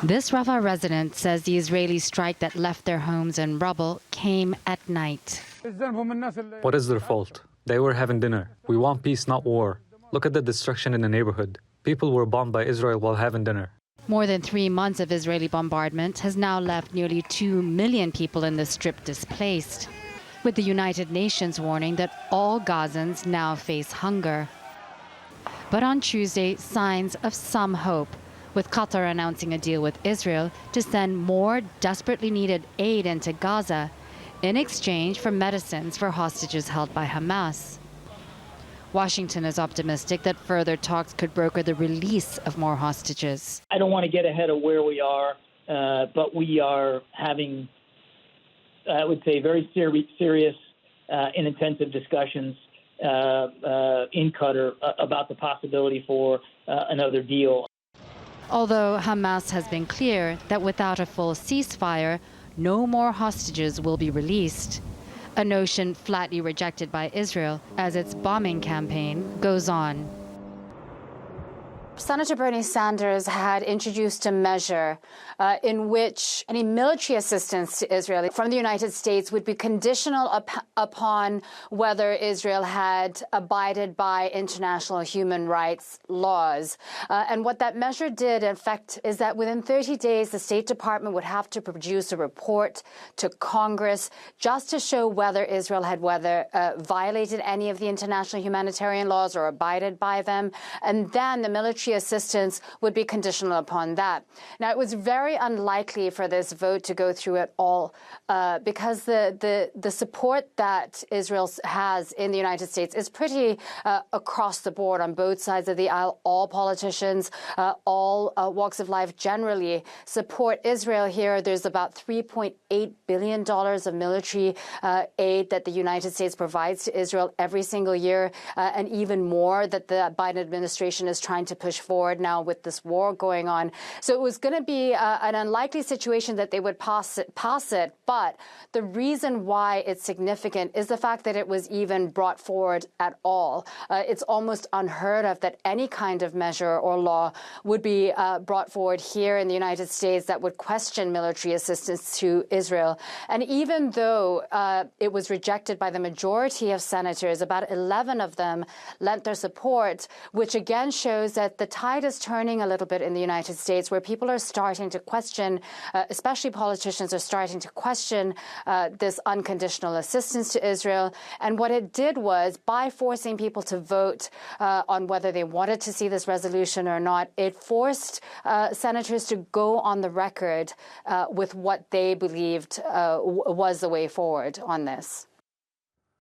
This Rafah resident says the Israeli strike that left their homes in rubble came at night. What is their fault? They were having dinner. We want peace, not war. Look at the destruction in the neighborhood. People were bombed by Israel while having dinner. More than 3 months of Israeli bombardment has now left nearly 2 million people in the Strip displaced, with the United Nations warning that all Gazans now face hunger. But on Tuesday, signs of some hope, with Qatar announcing a deal with Israel to send more desperately needed aid into Gaza in exchange for medicines for hostages held by Hamas. Washington is optimistic that further talks could broker the release of more hostages. I don't want to get ahead of where we are, but we are having, I would say, very serious and intensive discussions in Qatar about the possibility for another deal. Although Hamas has been clear that without a full ceasefire, no more hostages will be released, a notion flatly rejected by Israel as its bombing campaign goes on. Senator Bernie Sanders had introduced a measure in which any military assistance to Israel from the United States would be conditional upon whether Israel had abided by international human rights laws. And what that measure did, in fact, is that within 30 days, the State Department would have to produce a report to Congress just to show whether Israel had violated any of the international humanitarian laws or abided by them. And then the military assistance would be conditional upon that. Now, it was very unlikely for this vote to go through at all because the support that Israel has in the United States is pretty across the board on both sides of the aisle. All politicians, all walks of life generally support Israel here. There's about $3.8 billion of military aid that the United States provides to Israel every single year, and even more that the Biden administration is trying to push forward now with this war going on. So it was going to be an unlikely situation that they would pass it. But the reason why it's significant is the fact that it was even brought forward at all. It's almost unheard of that any kind of measure or law would be brought forward here in the United States that would question military assistance to Israel. And even though it was rejected by the majority of senators, about 11 of them lent their support, which again shows that the tide is turning a little bit in the United States, where people are starting to question, especially politicians are starting to question this unconditional assistance to Israel. And what it did was, by forcing people to vote on whether they wanted to see this resolution or not, it forced senators to go on the record with what they believed was the way forward on this.